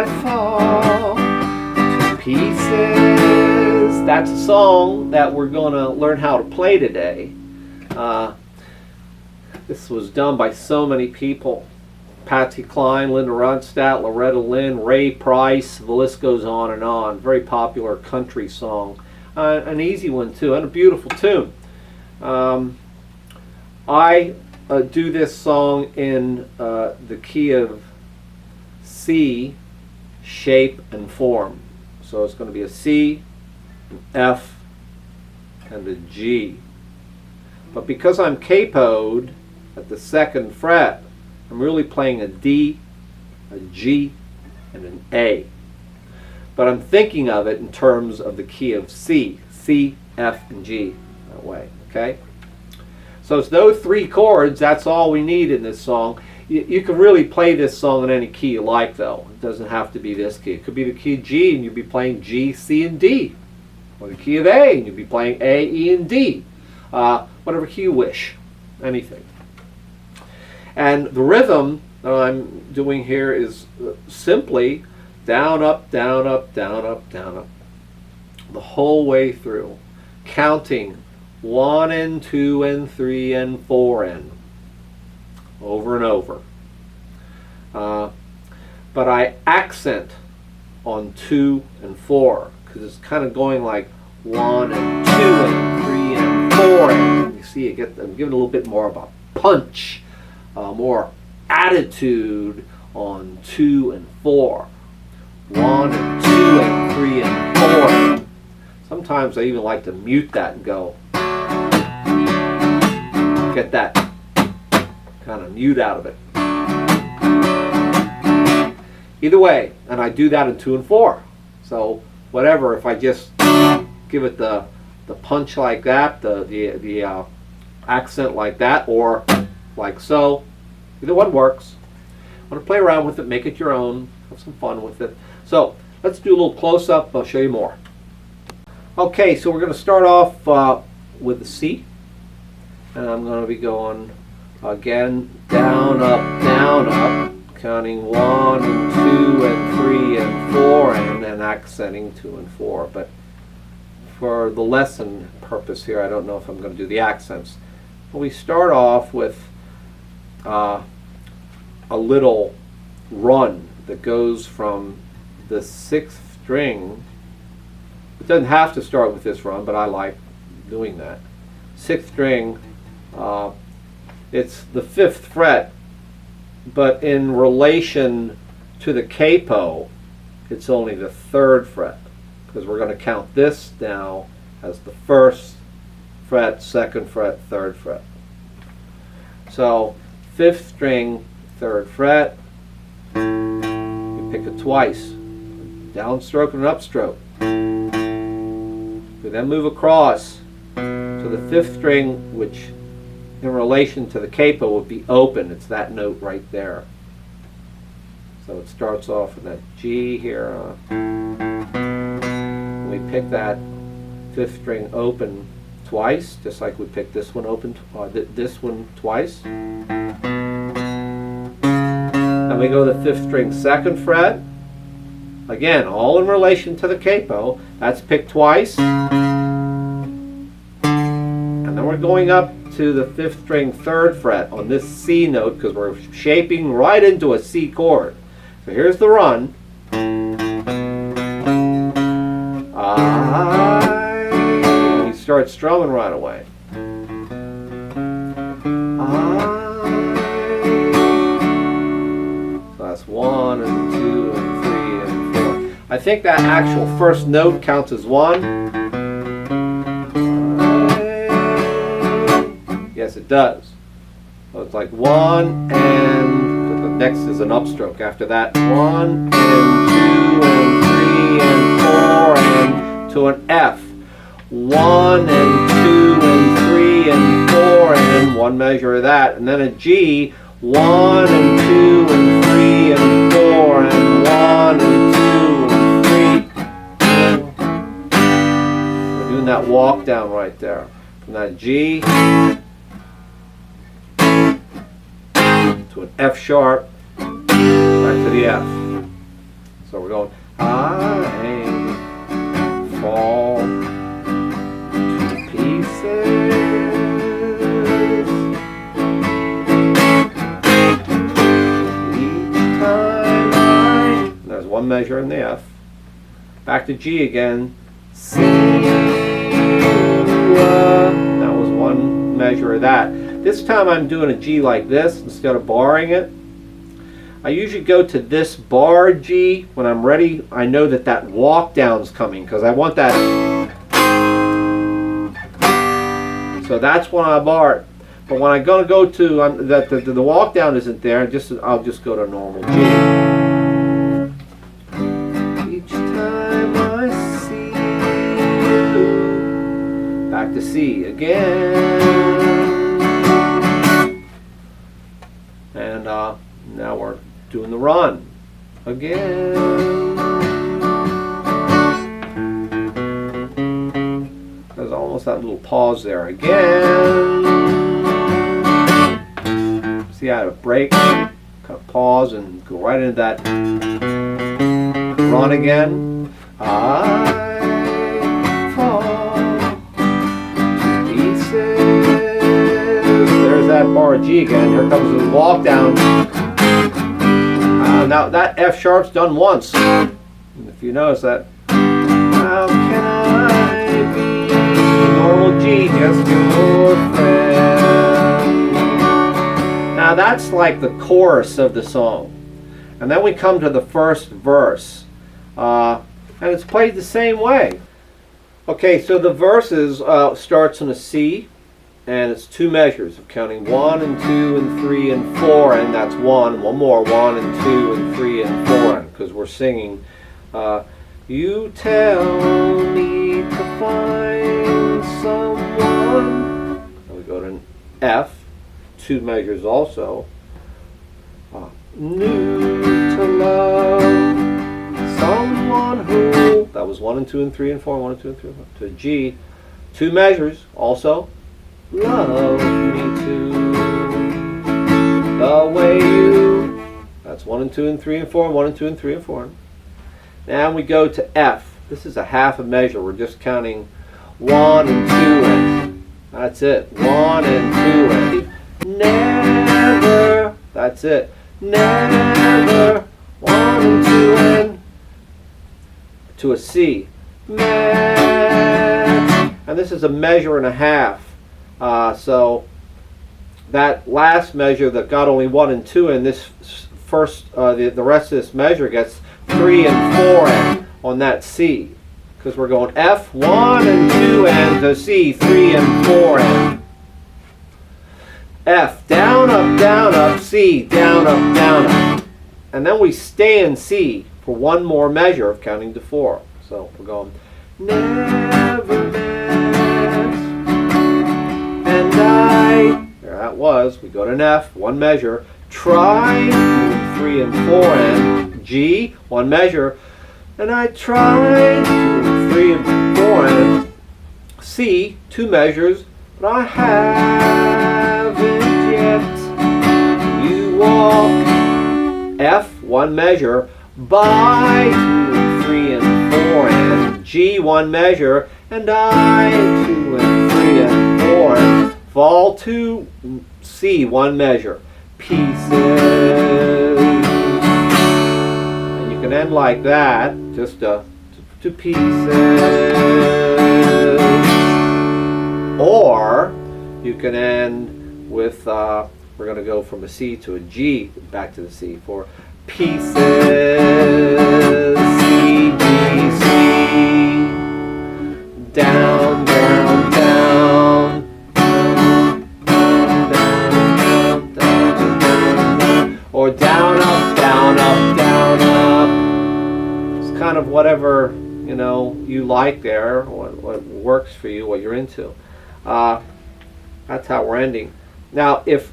that fall to pieces. That's a song that we're going to learn how to play today. This was done by so many people. Patsy Cline, Linda Ronstadt, Loretta Lynn, Ray Price, the list goes on and on. Very popular country song. An easy one too, and a beautiful tune. I do this song in the key of C, shape, and form. So it's going to be a C, an F, and a G. But because I'm capoed at the 2nd fret, I'm really playing a D, a G, and an A. But I'm thinking of it in terms of the key of C, C, F, and G, that way, okay? So it's those 3 chords, that's all we need in this song. You can really play this song in any key you like, though. It doesn't have to be this key. It could be the key of G, and you'd be playing G, C, and D. Or the key of A, and you'd be playing A, E, and D. Whatever key you wish, anything. And the rhythm that I'm doing here is simply down, up, down, up, down, up, down, up. The whole way through. Counting 1 and 2 and 3 and 4 and over and over. But I accent on 2 and 4 because it's kind of going like 1 and 2 and 3 and 4 and you see I'm giving a little bit more of a punch, more attitude on 2 and 4. 1 and 2 and 3 and 4. Sometimes I even like to mute that and go, get that kind of mute out of it. Either way, and I do that in 2 and 4. So whatever, if I just give it the punch like that, the accent like that, or like so, either one works. I want to play around with it, make it your own, have some fun with it. So let's do a little close-up. I'll show you more. Okay, so we're going to start off with the C, and I'm going to be going again down, up, counting 1 and 2 and 3 and 4 and accenting 2 and 4. But for the lesson purpose here, I don't know if I'm going to do the accents. But we start off with a little run that goes from the 6th string. It doesn't have to start with this run, but I like doing that. 6th string, it's the 5th fret, but in relation to the capo, it's only the 3rd fret, because we're going to count this now as the 1st fret, 2nd fret, 3rd fret. So 5th string, 3rd fret, you pick it twice, downstroke and an upstroke. We then move across to the 5th string, which in relation to the capo would be open. It's that note right there. So it starts off with that G here. We pick that 5th string open twice, just like we picked this one open, this one twice. Then we go to the 5th string 2nd fret. Again, all in relation to the capo. That's picked twice. And then we're going up to the 5th string 3rd fret on this C note because we're shaping right into a C chord. So here's the run. You start strumming right away. So that's 1 and 2 and 3 and 4. I think that actual first note counts as 1. Yes, it does. So it's like 1 and the next is an upstroke. After that, 1 and 2 and 3 and 4 and to an F. 1 and 2 and 3 and 4 and one measure of that, and then a G. 1 and 2 and 3 and 4 and 1 and 2 and 3. We're doing that walk down right there. From that G to an F sharp, back to the F. So going, I fall to pieces. Each time there's one measure in the F. Back to G again. C. That was one measure of that. This time I'm doing a G like this instead of barring it. I usually go to this bar G when I'm ready. I know that that walk down's coming because I want that. So that's when I bar it. But when I'm going to go to the walk down isn't there, I'll just go to normal G. Each time I see you, back to C again. And now we're doing the run again. There's almost that little pause there again. See, I had a break, kind of pause, and go right into that run again. I fall to pieces. There's that bar G again. Here comes the walk down. Now that F sharp's done once. And if you notice that, how can I be normal G, just your friend? Now that's like the chorus of the song. And then we come to the first verse. And it's played the same way. Okay, so the verses starts in a C. And it's two measures of counting 1 and 2 and 3 and 4, and that's one more, 1 and 2 and 3 and 4, because we're singing. You tell me to find someone. And we go to an F, two measures also. New to love someone who. That was 1 and 2 and 3 and 4, 1 and 2 and 3 and 4. To G, two measures also. Love me too, the way you. That's 1 and 2 and 3 and 4, 1 and 2 and 3 and 4. Now we go to F. This is a half a measure. We're just counting 1 and 2 and. That's it. 1 and 2 and. Never. That's it. Never. 1 and 2 and. To a C. And this is a measure and a half. So that last measure that got only 1 and 2 and this first, the rest of this measure gets 3 and 4 and on that C. Because we're going F, 1 and 2 and to C, 3 and 4 and. F, down, up, C, down, up. And then we stay in C for one more measure of counting to 4. So we're going never met. And there that was. We go to an F, one measure. Try, 2 and 3 and 4 and G, one measure. And I tried 2 and 3 and 4 and C, two measures, but I haven't yet. You walk F, one measure, by 2 and 3 and 4 and G, one measure, and I 2 and 3 and 4 and fall to C, one measure. Pieces. And you can end like that, just to pieces. Or you can end with, we're going to go from a C to a G, back to the C for pieces. C, G, C. Down, down, down. Or down, up, down, up, down, up. It's kind of whatever, you know, you like there, what works for you, what you're into. That's how we're ending. Now, if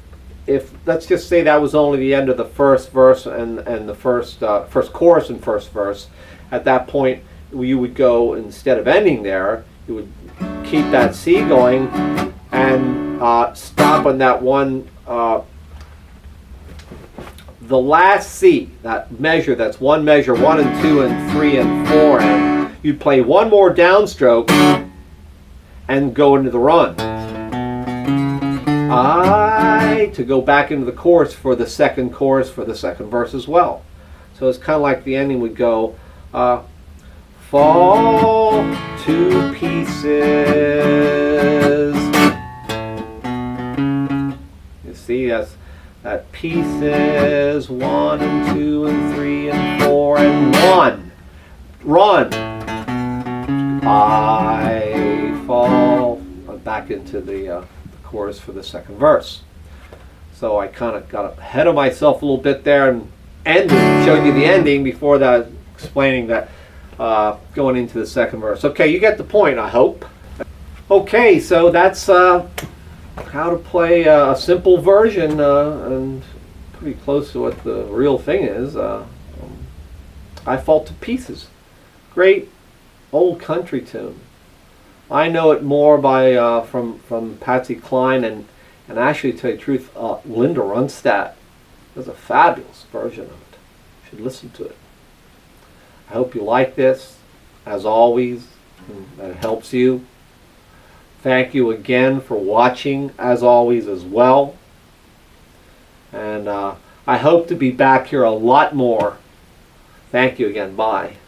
let's just say that was only the end of the first verse and the first chorus and first verse, at that point you would go, instead of ending there, you would keep that C going and stop on that one the last C, that measure, that's one measure, 1 and 2 and 3 and 4, and you play one more downstroke and go into the run. To go back into the chorus for the second verse as well. So it's kind of like the ending would go, fall to pieces. You see, that pieces, 1 and 2 and 3 and 4 and 1. Run. I fall back into the chorus for the second verse. So I kind of got ahead of myself a little bit there and showed you the ending before that, explaining that going into the second verse. Okay, you get the point, I hope. Okay, so that's how to play a simple version and pretty close to what the real thing is. I Fall to Pieces. Great old country tune. I know it more by from Patsy Cline and actually, to tell you the truth, Linda Ronstadt does a fabulous version of it. You should listen to it. I hope you like this, as always, and that it helps you. Thank you again for watching, as always, as well. And I hope to be back here a lot more. Thank you again. Bye.